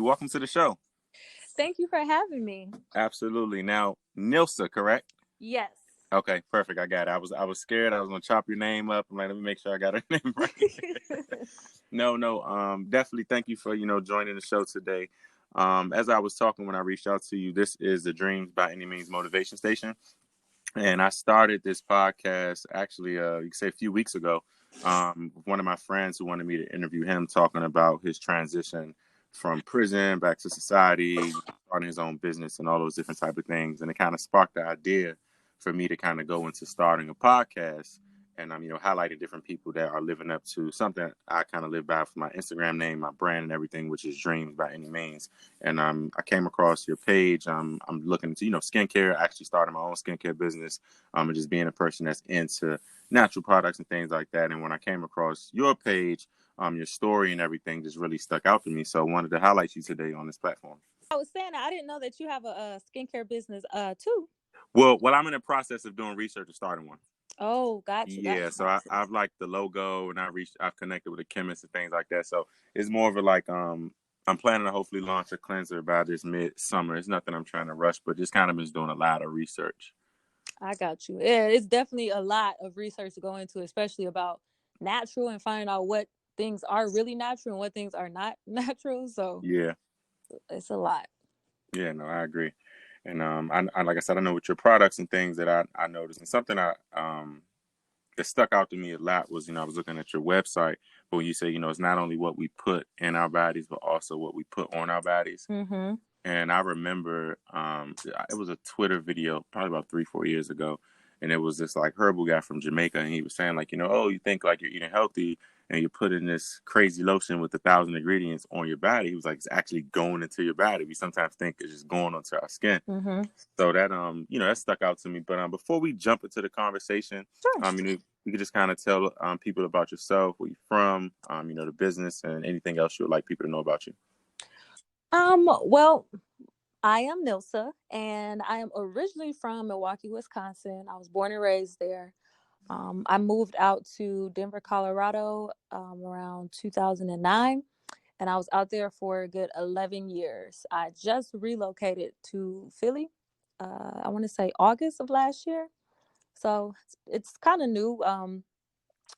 Welcome to the show. Thank you for having me. Absolutely. Now, Nilsa, correct? Yes. Okay, perfect. I got it. I was scared. I was gonna chop your name up. I'm like, let me make sure I got her name right. No. Definitely. Thank you for joining the show today. As I was talking when I reached out to you, this is the Dreams by Any Means Motivation Station, and I started this podcast actually, you could say a few weeks ago. With one of my friends who wanted me to interview him, talking about his transition from prison back to society, starting his own business, and all those different type of things. And it kind of sparked the idea for me to kind of go into starting a podcast and highlighting different people that are living up to something I kind of live by for my Instagram name, my brand, and everything, which is Dreams by Any Means. And I came across your page. I'm looking into skincare. I actually started my own skincare business. And just being a person that's into natural products and things like that. And when I came across your page, your story and everything just really stuck out to me. So I wanted to highlight you today on this platform. I was saying that I didn't know that you have a skincare business too. Well, I'm in the process of doing research and starting one. Oh, gotcha. Yeah, so I've liked the logo, and I've connected with a chemist and things like that. So it's more of a like I'm planning to hopefully launch a cleanser by this midsummer. It's nothing I'm trying to rush, but just kind of been doing a lot of research. I got you. Yeah, it's definitely a lot of research to go into, especially about natural and finding out what things are really natural and what things are not natural. So Yeah, it's a lot. yeah, no, I agree. And I like I said, I know with your products and things that I noticed, and something that stuck out to me a lot was, I was looking at your website, but when you say, it's not only what we put in our bodies, but also what we put on our bodies. Mm-hmm. And I remember it was a Twitter video probably about 3-4 years ago. And it was this like herbal guy from Jamaica. And he was saying like, oh, you think like you're eating healthy and you're putting this crazy lotion with 1,000 ingredients on your body. He was like, it's actually going into your body. We sometimes think it's just going onto our skin. Mm-hmm. So that, that stuck out to me. But before we jump into the conversation, Sure. you could just kind of tell people about yourself, where you're from, the business, and anything else you would like people to know about you. Well, I am Nilsa, and I am originally from Milwaukee, Wisconsin. I was born and raised there. I moved out to Denver, Colorado around 2009, and I was out there for a good 11 years. I just relocated to Philly, I want to say August of last year. So it's kind of new.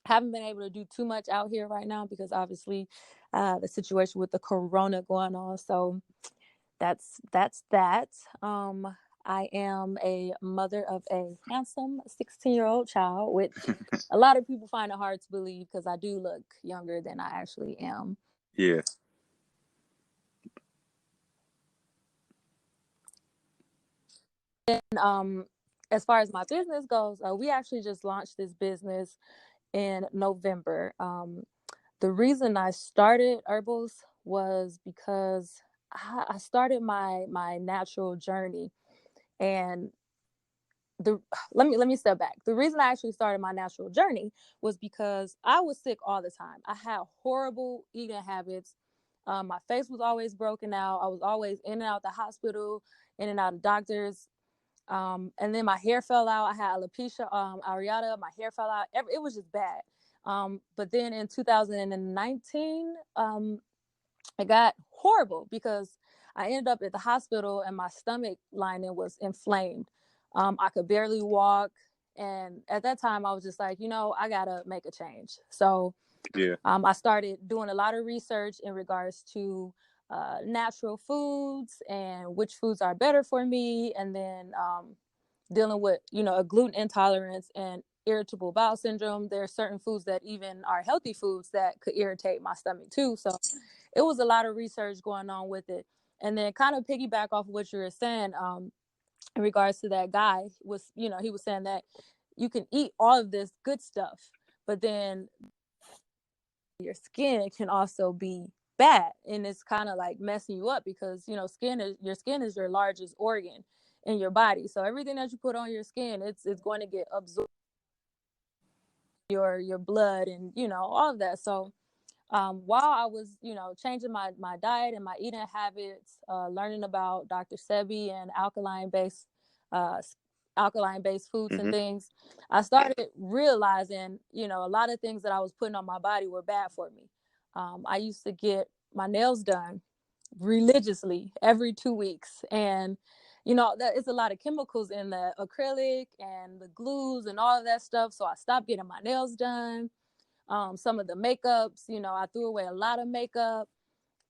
Haven't been able to do too much out here right now because obviously the situation with the corona going on. So that's that. I am a mother of a handsome 16-year-old child, which a lot of people find it hard to believe because I do look younger than I actually am. Yeah. And as far as my business goes, we actually just launched this business in November. The reason I started Herbals was because I started my natural journey, and let me step back. The reason I actually started my natural journey was because I was sick all the time. I had horrible eating habits. My face was always broken out. I was always in and out the hospital, in and out of doctors. And then my hair fell out. I had alopecia areata. My hair fell out. It was just bad. But then in 2019, it got horrible because I ended up at the hospital and my stomach lining was inflamed. I could barely walk. And at that time, I was just like, I got to make a change. So Yeah. I started doing a lot of research in regards to natural foods and which foods are better for me. And then dealing with, a gluten intolerance and irritable bowel syndrome. There are certain foods that even are healthy foods that could irritate my stomach too. So it was a lot of research going on with it. And then kind of piggyback off of what you were saying, in regards to that guy was, he was saying that you can eat all of this good stuff, but then your skin can also be bad, and it's kind of like messing you up because your skin is your largest organ in your body. So everything that you put on your skin, it's going to get absorbed your blood and all of that. So while I was, changing my diet and my eating habits, learning about Dr. Sebi and alkaline-based foods and things, I started realizing, a lot of things that I was putting on my body were bad for me. I used to get my nails done religiously every 2 weeks. And, you know, it's a lot of chemicals in the acrylic and the glues and all of that stuff. So I stopped getting my nails done. Some of the makeups, you know, I threw away a lot of makeup.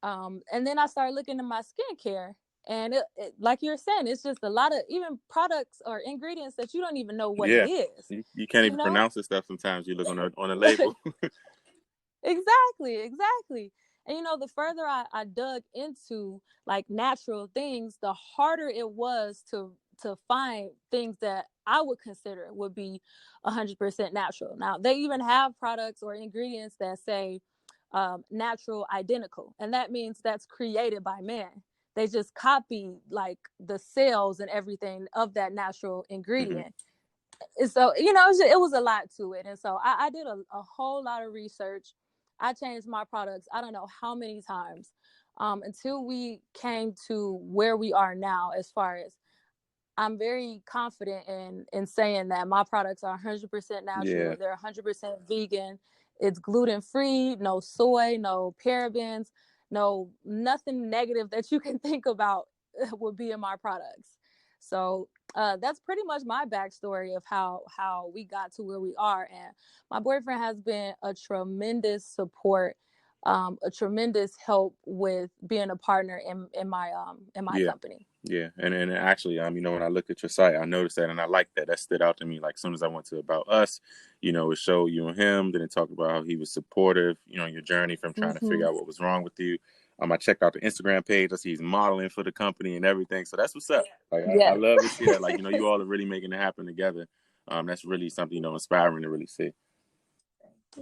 And then I started looking at my skincare. And like you're saying, it's just a lot of even products or ingredients that you don't even know what it Yeah, is, you can't you even know? pronounce the stuff sometimes. You look on a label. Exactly. And you know, the further I dug into like natural things, the harder it was to find things that I would consider would be 100% natural. Now, they even have products or ingredients that say natural identical, and that means that's created by man. They just copy like the cells and everything of that natural Hmm. ingredient. And so, you know, it was a lot to it. And so I did a whole lot of research. I changed my products, I don't know how many times, until we came to where we are now. As far as I'm very confident in saying that my products are 100% Yeah. natural. They're 100% vegan. It's gluten free, no soy, no parabens, no nothing negative that you can think about would be in my products. So that's pretty much my backstory of how we got to where we are. And my boyfriend has been a tremendous support, a tremendous help with being a partner in my Yeah. company. Yeah, and actually, you know, when I looked at your site, I noticed that, and I like that. That stood out to me. Like, as soon as I went to About Us, you know, it showed you and him. Then it talked about how he was supportive, you know, your journey from trying to figure Mm-hmm. out what was wrong with you. I checked out the Instagram page. I see he's modeling for the company and everything. So that's what's up. Like, I Yes. love to see that. Like, you know, you all are really making it happen together. That's really something, you know, inspiring to really see.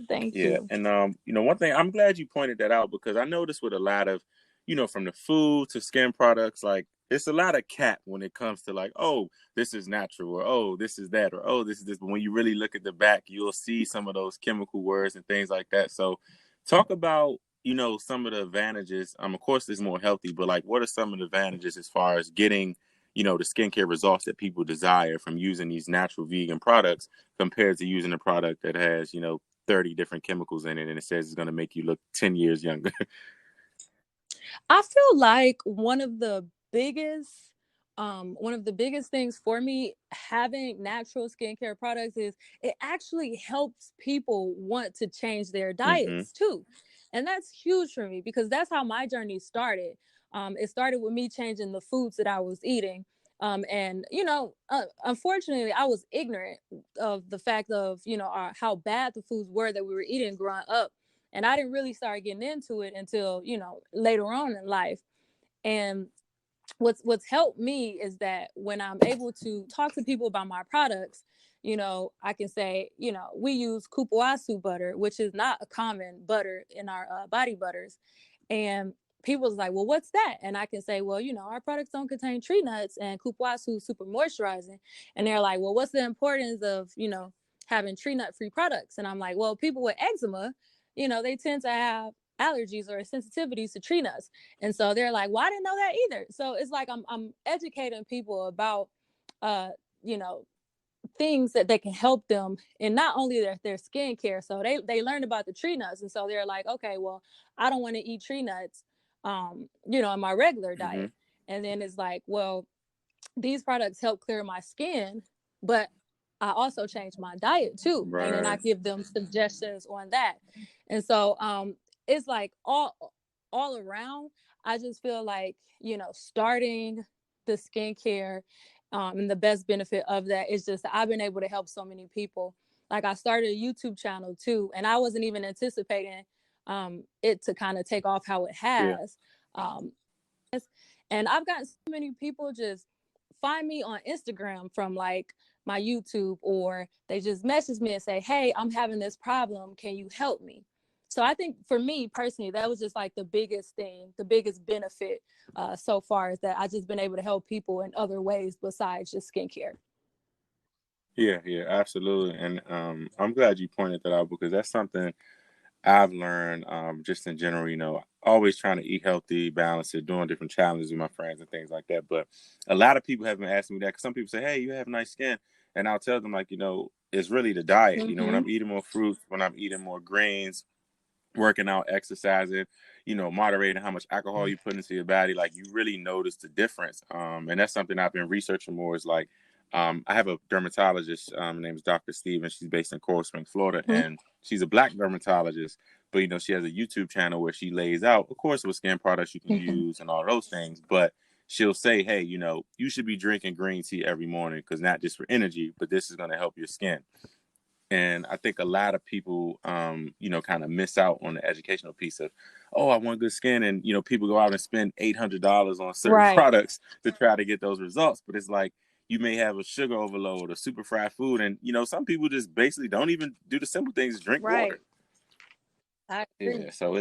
Thank Yeah, you. and you know, one thing I'm glad you pointed that out because I noticed with a lot of, you know, from the food to skin products, like it's a lot of cap when it comes to like, oh, this is natural, or oh, this is that, or oh, this is this. But when you really look at the back, you'll see some of those chemical words and things like that. So, talk about, you know, some of the advantages. Of course, it's more healthy, but like, what are some of the advantages as far as getting, you know, the skincare results that people desire from using these natural vegan products compared to using a product that has, you know, 30 different chemicals in it and it says it's going to make you look 10 years younger. I feel like one of the biggest things for me having natural skincare products is it actually helps people want to change their Hmm. diets too. And that's huge for me because that's how my journey started. It started with me changing the foods that I was eating. And, you know, unfortunately, I was ignorant of the fact of, you know, how bad the foods were that we were eating growing up. And I didn't really start getting into it until, you know, later on in life. And what's helped me is that when I'm able to talk to people about my products, you know, I can say, you know, we use kupuasu butter, which is not a common butter in our body butters. And people's like, well, what's that? And I can say, well, you know, our products don't contain tree nuts and kupuasu is super moisturizing. And they're like, well, what's the importance of, you know, having tree nut free products? And I'm like, well, people with eczema, you know, they tend to have allergies or sensitivities to tree nuts. And so they're like, well, I didn't know that either. So it's like I'm educating people about you know, things that they can help them in not only their skincare. So they learned about the tree nuts. And so they're like, okay, well, I don't want to eat tree nuts, you know, in my regular Hmm. diet. And then it's like, well, these products help clear my skin, but I also change my diet too. And then I Right. give them suggestions on that. And so it's like all around, I just feel like, you know, starting the skincare and the best benefit of that is just I've been able to help so many people. Like I started a YouTube channel too, and I wasn't even anticipating it to kind of take off how it Yeah. has. And I've gotten so many people just find me on Instagram from like my YouTube, or they just message me and say, hey, I'm having this problem. Can you help me? So I think for me personally, that was just like the biggest thing, the biggest benefit so far is that I just been able to help people in other ways besides just skincare. Yeah, yeah, absolutely. And I'm glad you pointed that out because that's something I've learned just in general, you know, always trying to eat healthy, balance it, doing different challenges with my friends and things like that. But a lot of people have been asking me that because some people say, hey, you have nice skin. And I'll tell them, like, you know, it's really the diet. You know, when Mm-hmm. I'm eating more fruits, when I'm eating more greens, working out, exercising, moderating how much alcohol you put into your body, like you really notice the difference. And that's something I've been researching more is like, I have a dermatologist, named is Dr. Stevens. She's based in Coral Springs, Florida, and she's a Black dermatologist, but, she has a YouTube channel where she lays out, of course, what skin products you can use and all those things. But she'll say, hey, you should be drinking green tea every morning, because not just for energy, but this is going to help your skin. And I think a lot of people, kind of miss out on the educational piece of, oh, I want good skin. And, people go out and spend $800 on certain products to try to get those results. But it's like, you may have a sugar overload or super fried food. And, some people just basically don't even do the simple things, drink water. I agree. Yeah. So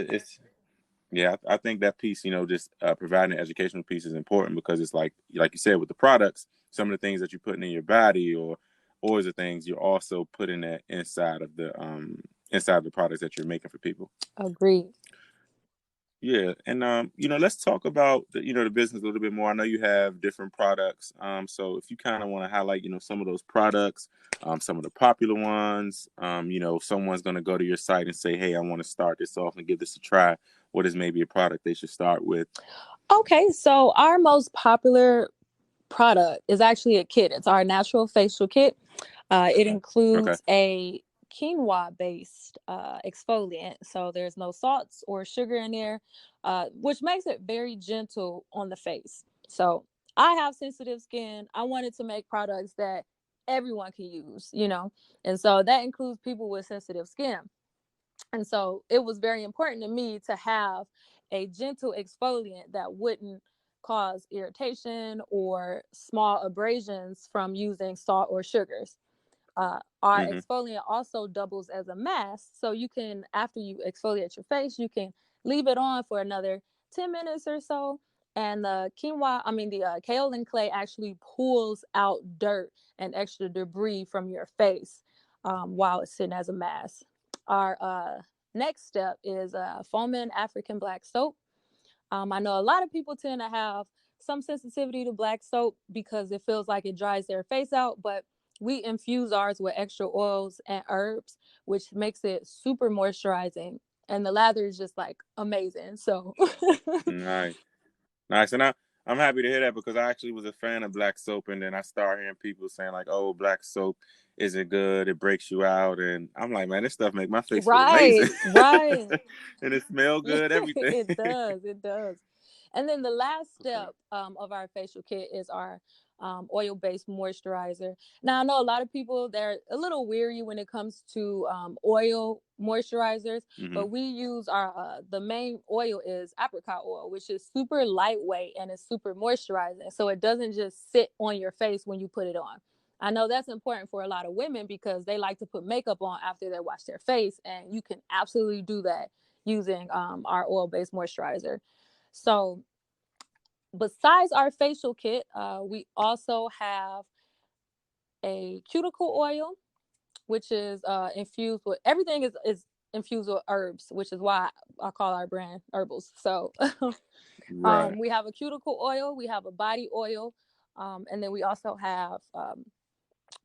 I think that piece, just providing the educational piece is important, because it's like you said, with the products, some of the things that you're putting in your body or oils or things, you're also putting that inside of the products that you're making for people. Agreed. Yeah. And, let's talk about the business a little bit more. I know you have different products. So if you kind of want to highlight, some of those products, some of the popular ones, if someone's going to go to your site and say, hey, I want to start this off and give this a try, what is maybe a product they should start with? Okay. So our most popular product is actually a kit. It's our natural facial kit. It includes a quinoa-based exfoliant. So there's no salts or sugar in there, which makes it very gentle on the face. So I have sensitive skin. I wanted to make products that everyone can use, and so that includes people with sensitive skin. And so it was very important to me to have a gentle exfoliant that wouldn't cause irritation or small abrasions from using salt or sugars. Our exfoliant also doubles as a mask. So you can, after you exfoliate your face, you can leave it on for another 10 minutes or so. And the kaolin clay actually pulls out dirt and extra debris from your face while it's sitting as a mask. Our next step is foaming African black soap. I know a lot of people tend to have some sensitivity to black soap because it feels like it dries their face out, but we infuse ours with extra oils and herbs, which makes it super moisturizing. And the lather is just like amazing. So Nice. And I'm happy to hear that, because I actually was a fan of black soap, and then I started hearing people saying like, oh, black soap isn't good, it breaks you out. And I'm like, man, this stuff make my face feel amazing. Right. And it smells good, everything. It does. And then the last step of our facial kit is our oil-based moisturizer. Now, I know a lot of people, they're a little weary when it comes to oil moisturizers, but we use the main oil is apricot oil, which is super lightweight and it's super moisturizing. So it doesn't just sit on your face when you put it on. I know that's important for a lot of women because they like to put makeup on after they wash their face, and you can absolutely do that using our oil-based moisturizer. So besides our facial kit, we also have a cuticle oil, which is infused with, everything is infused with herbs, which is why I call our brand Herbals. So we have a cuticle oil, we have a body oil, and then we also have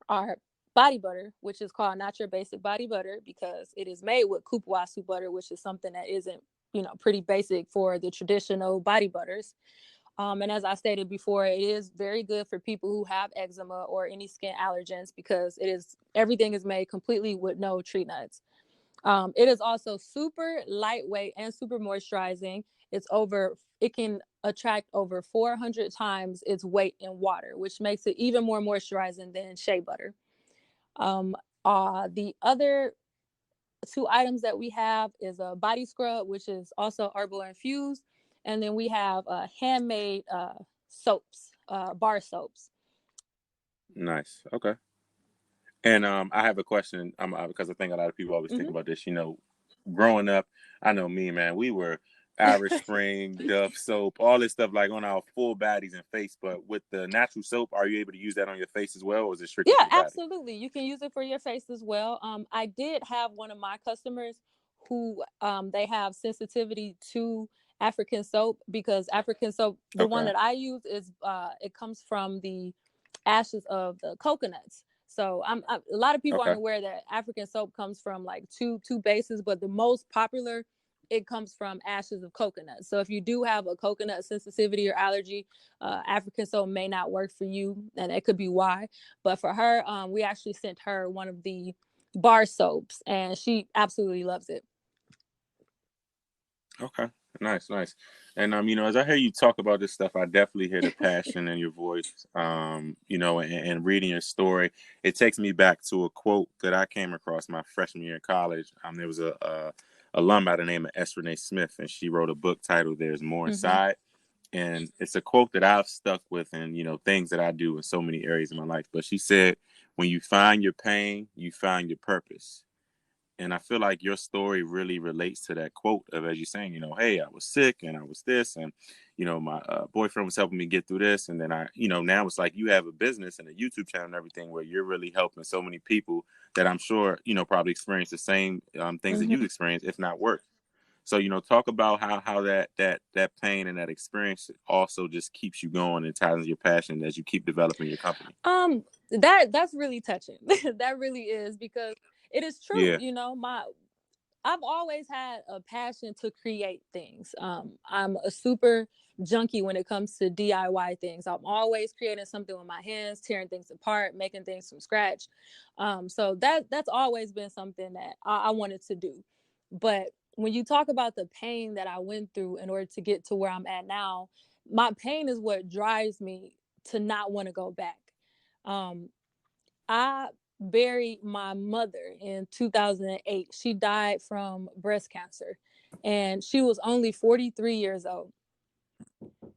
our body butter, which is called Not Your Basic Body Butter, because it is made with kupuasu butter, which is something that isn't, pretty basic for the traditional body butters. And as I stated before, it is very good for people who have eczema or any skin allergens, because everything is made completely with no tree nuts. It is also super lightweight and super moisturizing. It can attract over 400 times its weight in water, which makes it even more moisturizing than shea butter. The other two items that we have is a body scrub, which is also herbal infused. And then we have handmade soaps, bar soaps. Nice. Okay. And I have a question, because I think a lot of people always think about this. Growing up, I know me, man, we were Irish Spring, Dove soap, all this stuff like on our full bodies and face. But with the natural soap, are you able to use that on your face as well, or is it strictly for the body? Absolutely. You can use it for your face as well. I did have one of my customers who they have sensitivity to African soap, because African soap, the one that I use is it comes from the ashes of the coconuts. So a lot of people aren't aware that African soap comes from like two bases, but the most popular it comes from ashes of coconut. So if you do have a coconut sensitivity or allergy, African soap may not work for you, and it could be why. But for her, we actually sent her one of the bar soaps, and she absolutely loves it. Okay. Nice, nice. And as I hear you talk about this stuff, I definitely hear the passion in your voice. And reading your story, it takes me back to a quote that I came across my freshman year in college. There was a alum by the name of S. Renee Smith, and she wrote a book titled "There's More Inside." And it's a quote that I've stuck with, and things that I do in so many areas of my life. But she said, "When you find your pain, you find your purpose." And I feel like your story really relates to that quote of, as you're saying, hey, I was sick and I was this, and my boyfriend was helping me get through this, and then now it's like you have a business and a YouTube channel and everything where you're really helping so many people that I'm sure probably experience the same things that you've experienced, if not worse. So talk about how that pain and that experience also just keeps you going and ties your passion as you keep developing your company. That's really touching. That really is, because it is true. Yeah. I've always had a passion to create things. I'm a super junkie when it comes to DIY things. I'm always creating something with my hands, tearing things apart, making things from scratch. So that's always been something that I wanted to do. But when you talk about the pain that I went through in order to get to where I'm at now, my pain is what drives me to not want to go back. Um, I buried my mother in 2008. She died from breast cancer, and she was only 43 years old.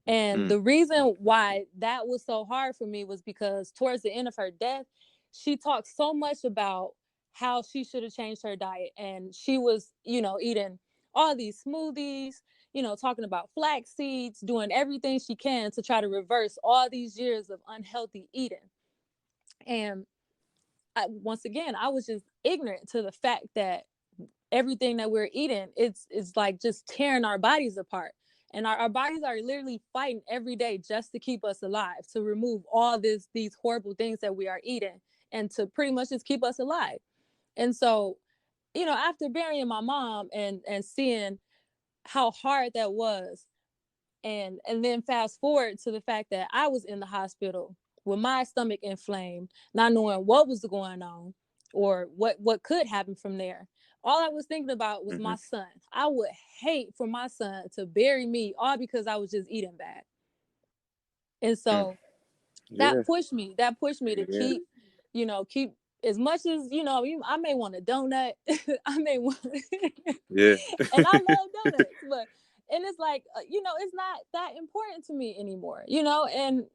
And the reason why that was so hard for me was because towards the end of her death, she talked so much about how she should have changed her diet. And she was, eating all these smoothies, talking about flax seeds, doing everything she can to try to reverse all these years of unhealthy eating. And once again, I was just ignorant to the fact that everything that we're eating, it's like just tearing our bodies apart. And our bodies are literally fighting every day just to keep us alive, to remove all these horrible things that we are eating, and to pretty much just keep us alive. And so, after burying my mom and seeing how hard that was, and then fast forward to the fact that I was in the hospital with my stomach inflamed, not knowing what was going on or what could happen from there. All I was thinking about was my son. I would hate for my son to bury me all because I was just eating bad. And so Yeah. that pushed me to keep as much as, I may want a donut. I may want Yeah. and I love donuts, but and it's like, it's not that important to me anymore, and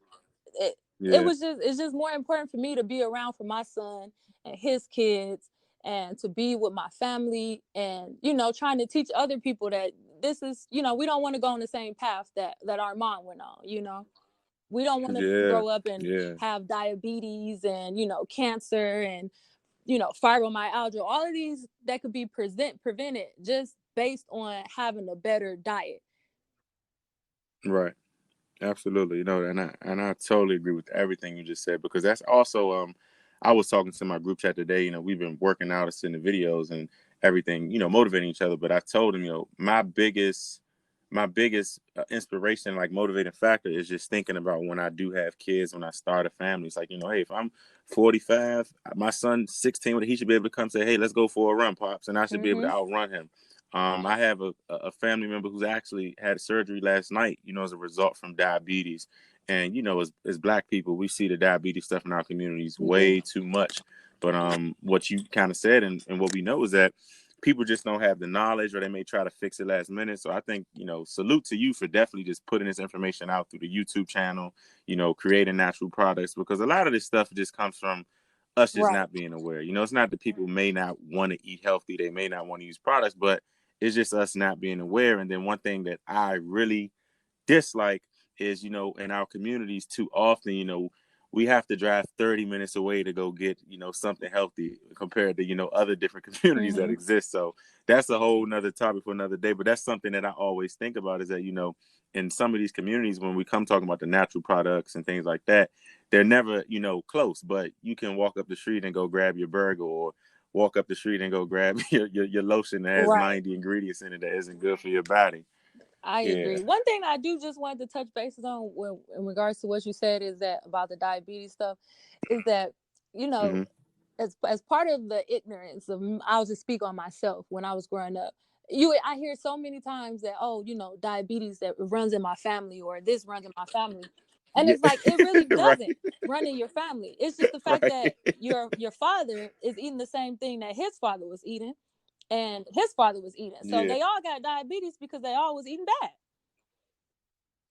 Yeah. it's just more important for me to be around for my son and his kids, and to be with my family, and trying to teach other people that this is, we don't want to go on the same path that our mom went on. We don't want to Yeah. grow up and Yeah. have diabetes and cancer and fibromyalgia, all of these that could be prevented just based on having a better diet. Right. Absolutely. And I totally agree with everything you just said, because that's also I was talking to my group chat today. We've been working out and sending videos and everything, motivating each other. But I told him, my biggest inspiration, like motivating factor, is just thinking about when I do have kids, when I start a family. It's like, hey, if I'm 45, my son's 16, he should be able to come say, hey, let's go for a run, Pops, and I should be able to outrun him. I have a family member who's actually had surgery last night, as a result from diabetes. And, as Black people, we see the diabetes stuff in our communities way too much. But what you kind of said, and what we know, is that people just don't have the knowledge, or they may try to fix it last minute. So I think, salute to you for definitely just putting this information out through the YouTube channel, creating natural products, because a lot of this stuff just comes from us just Right. not being aware. It's not that people may not want to eat healthy, they may not want to use products, but it's just us not being aware. And then one thing that I really dislike is, in our communities too often, we have to drive 30 minutes away to go get, something healthy compared to, other different communities that exist. So that's a whole nother topic for another day. But that's something that I always think about, is that, in some of these communities, when we come talking about the natural products and things like that, they're never, close, but you can walk up the street and go grab your burger, or walk up the street and go grab your lotion that has 90 ingredients in it that isn't good for your body. I agree. One thing I do just wanted to touch bases on in regards to what you said is that about the diabetes stuff is that, you know, as part of the ignorance of, I'll just speak on myself when I was growing up. I hear so many times that, oh, you know, diabetes that runs in my family or this runs in my family. And it's like, it really doesn't run in your family. It's just the fact that your father is eating the same thing that his father was eating. And his father was eating. So they all got diabetes because they all was eating bad.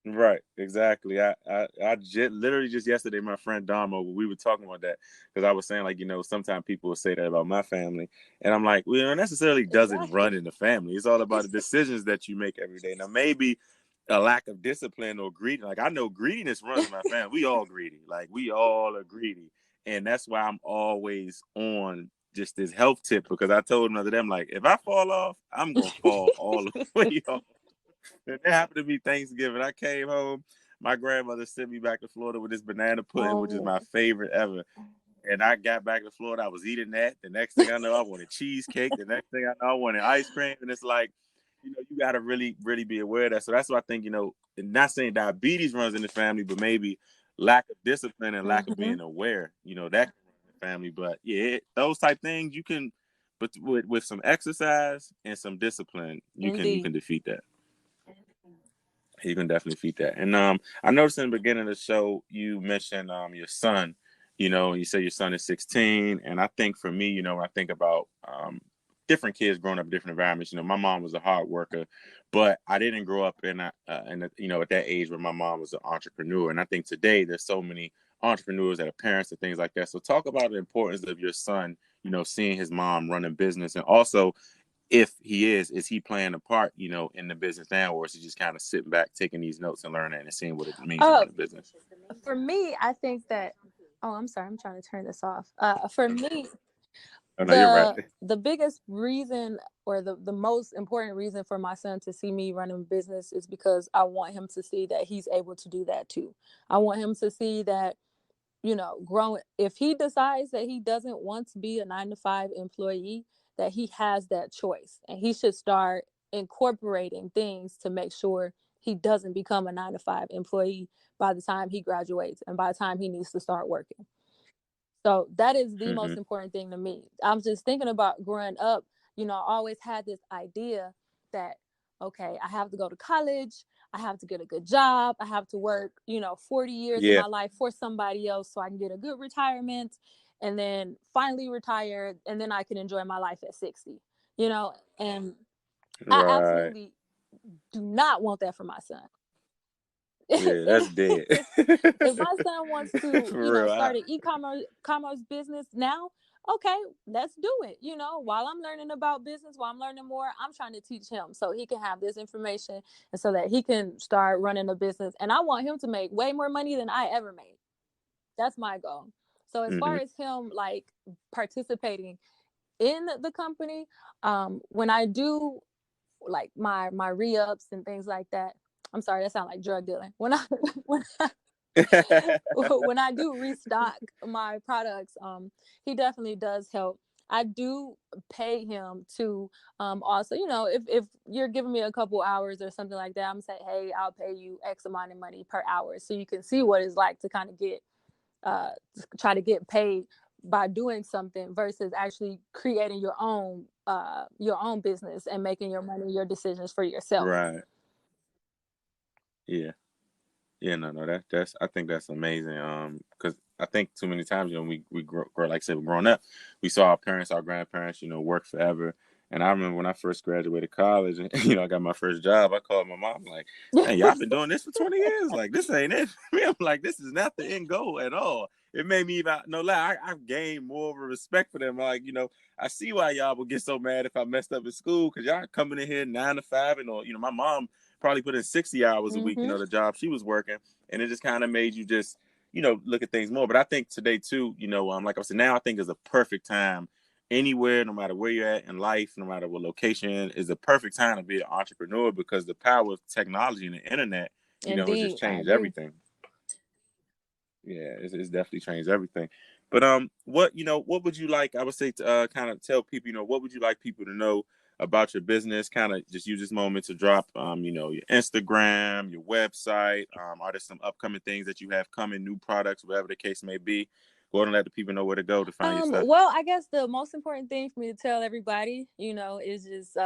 Right, exactly. Literally just yesterday, my friend Damo, we were talking about that because I was saying, like, you know, sometimes people will say that about my family, and I'm like, well, it necessarily doesn't run in the family. It's all about the decisions that you make every day. Now, maybe a lack of discipline or greed. Like, I know greediness runs in my family. We all greedy. Like, we all are greedy, and that's why I'm always on just this health tip, because I told them to them, like, if I fall off, I'm gonna fall all the way off. It happened to be Thanksgiving. I came home. My grandmother sent me back to Florida with this banana pudding, which is my favorite ever. And I got back to Florida. I was eating that. The next thing I know, I wanted cheesecake. The next thing I know, I wanted ice cream. And it's like, you know, you got to really, really be aware of that. So that's why I think, you know, not saying diabetes runs in the family, but maybe lack of discipline and lack of being aware, you know, that can run in the family. But yeah, those type things you can, but with some exercise and some discipline, you can defeat that. You can definitely feed that. And I noticed in the beginning of the show, you mentioned your son, you know, you say your son is 16. And I think for me, you know, when I think about different kids growing up in different environments, you know, my mom was a hard worker, but I didn't grow up in you know, at that age where my mom was an entrepreneur. And I think today there's so many entrepreneurs that are parents and things like that. So talk about the importance of your son, you know, seeing his mom running business, and also, if he is he playing a part, you know, in the business now, or is he just kind of sitting back, taking these notes and learning and seeing what it means to run a business? For me, I think that, I'm sorry, I'm trying to turn this off. For me, No, you're right. The biggest reason, or the most important reason for my son to see me running a business is because I want him to see that he's able to do that too. I want him to see that, you know, growing, if he decides that he doesn't want to be a 9-to-5 employee, that he has that choice, and he should start incorporating things to make sure he doesn't become a 9-to-5 employee by the time he graduates and by the time he needs to start working. So that is the most important thing to me. I'm just thinking about growing up, you know, I always had this idea that, okay, I have to go to college, I have to get a good job, I have to work, you know, 40 years of my life for somebody else so I can get a good retirement and then finally retire, and then I can enjoy my life at 60, you know, and I absolutely do not want that for my son. Yeah, that's dead. If my son wants to, you know, start an e-commerce business now, okay, let's do it. You know, while I'm learning about business, while I'm learning more, I'm trying to teach him so he can have this information and so that he can start running a business. And I want him to make way more money than I ever made. That's my goal. So as far as him like participating in the company, when I do like my re-ups and things like that, I'm sorry, that sounds like drug dealing. When I do restock my products, he definitely does help. I do pay him to also, you know, if you're giving me a couple hours or something like that, I'm gonna say, hey, I'll pay you X amount of money per hour, so you can see what it's like to kind of get try to get paid by doing something versus actually creating your own business and making your money, your decisions for yourself. Right. Yeah. Yeah, no, that's I think that's amazing. Because I think too many times, you know, we grow, like I said, we're growing up, we saw our parents, our grandparents, you know, work forever. And I remember when I first graduated college, and you know, I got my first job. I called my mom, like, "Hey, y'all been doing this for 20 years? Like, this ain't it." I'm like, "This is not the end goal at all." It made me even no lie. I've gained more of a respect for them. Like, you know, I see why y'all would get so mad if I messed up in school, because y'all coming in here 9 to 5, and or, you know, my mom probably put in 60 hours a week, you know, the job she was working. And it just kind of made you just, you know, look at things more. But I think today too, you know, like I said, now I think is a perfect time anywhere, no matter where you're at in life, no matter what location, is a perfect time to be an entrepreneur, because the power of technology and the internet, you know, has just changed everything. Yeah, it's definitely changed everything. But what would you like? I would say to kind of tell people, what would you like people to know about your business? Kind of just use this moment to drop, your Instagram, your website. Are there some upcoming things that you have coming, new products, whatever the case may be? Go ahead and let the people know where to go to find your stuff. Well, I guess the most important thing for me to tell everybody, is just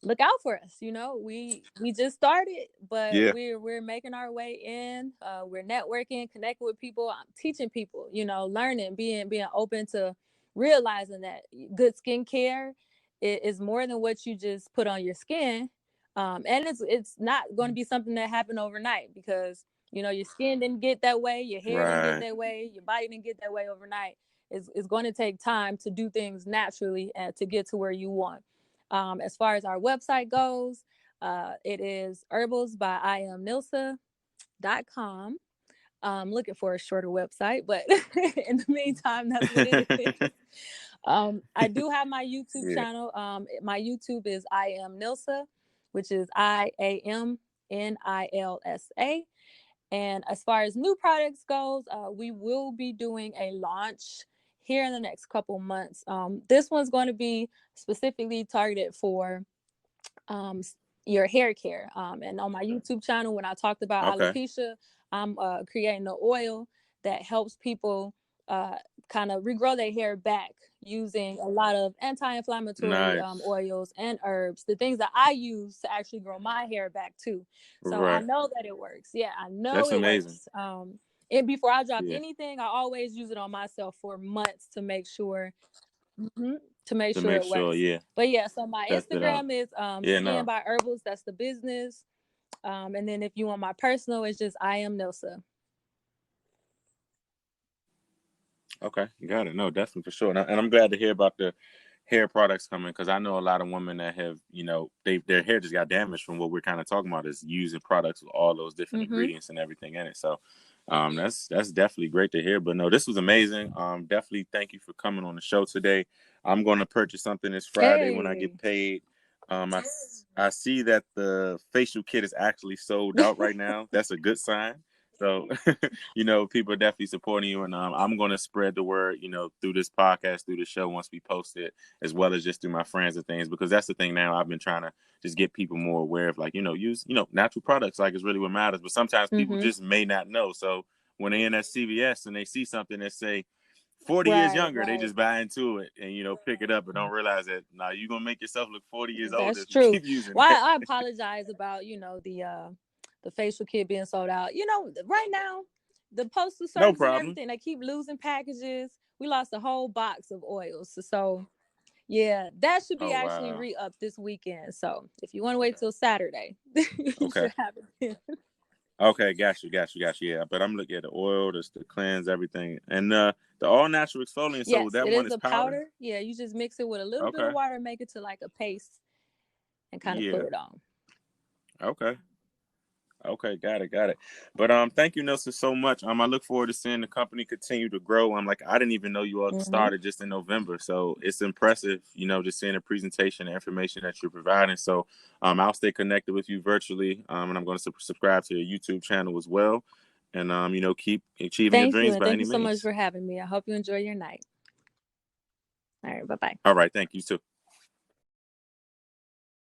look out for us. We just started, but Yeah. we're making our way in. We're networking, connecting with people, teaching people, learning, being open to realizing that good skincare is more than what you just put on your skin. And it's not going to be something that happened overnight, because your skin didn't get that way, your hair didn't get that way, your body didn't get that way overnight. It's going to take time to do things naturally and to get to where you want. As far as our website goes, it is Herbals by IAMNILSA.com. I'm looking for a shorter website, but in the meantime, that's what it is. I do have my YouTube channel. My YouTube is IAMNILSA, which is IAMNILSA. And as far as new products goes, we will be doing a launch here in the next couple months. This one's going to be specifically targeted for your hair care. And on my YouTube channel, when I talked about alopecia, I'm creating an oil that helps people kind of regrow their hair back, using a lot of anti-inflammatory oils and herbs, the things that I use to actually grow my hair back too. So I know that it works. Yeah, I know That's it amazing. works. And before I drop anything, I always use it on myself for months to make sure. To make sure it works. But yeah, so my Instagram is Skin by Herbals. That's the business. And then if you want my personal, it's just IAMNILSA. Okay, you got it. No, definitely, for sure. And I'm glad to hear about the hair products coming, because I know a lot of women that have, their hair just got damaged from what we're kind of talking about, is using products with all those different ingredients and everything in it. So that's definitely great to hear. But no, this was amazing. Definitely thank you for coming on the show today. I'm going to purchase something this Friday when I get paid. I see that the facial kit is actually sold out right now. That's a good sign. So, people are definitely supporting you, and I'm going to spread the word, through this podcast, through the show, once we post it, as well as just through my friends and things, because that's the thing now. I've been trying to just get people more aware of, like, use, natural products, like, it's really what matters. But sometimes people just may not know. So when they're in that CVS and they see something that say 40 years younger, they just buy into it and, pick it up and don't realize that, you're going to make yourself look 40 years older if you keep using it. Well, I apologize about, the facial kit being sold out. Right now, the postal service and everything, they keep losing packages. We lost a whole box of oils. So, yeah, that should be actually re-upped this weekend. So, if you want to wait till Saturday, you should have it. Okay, got you. Yeah, but I'm looking at the oil, the cleanse, everything, and the all natural exfoliant. So that one is powder. Yeah, you just mix it with a little bit of water, make it to like a paste, and kind of put it on. Okay, got it. But thank you, Nilsa, so much. I look forward to seeing the company continue to grow. I didn't even know you all started just in November, so it's impressive, just seeing the presentation and information that you're providing. So I'll stay connected with you virtually, and I'm going to subscribe to your YouTube channel as well, and keep achieving your dreams by any means. Thank you so much for having me. I hope you enjoy your night. All right, bye-bye. All right, thank you too.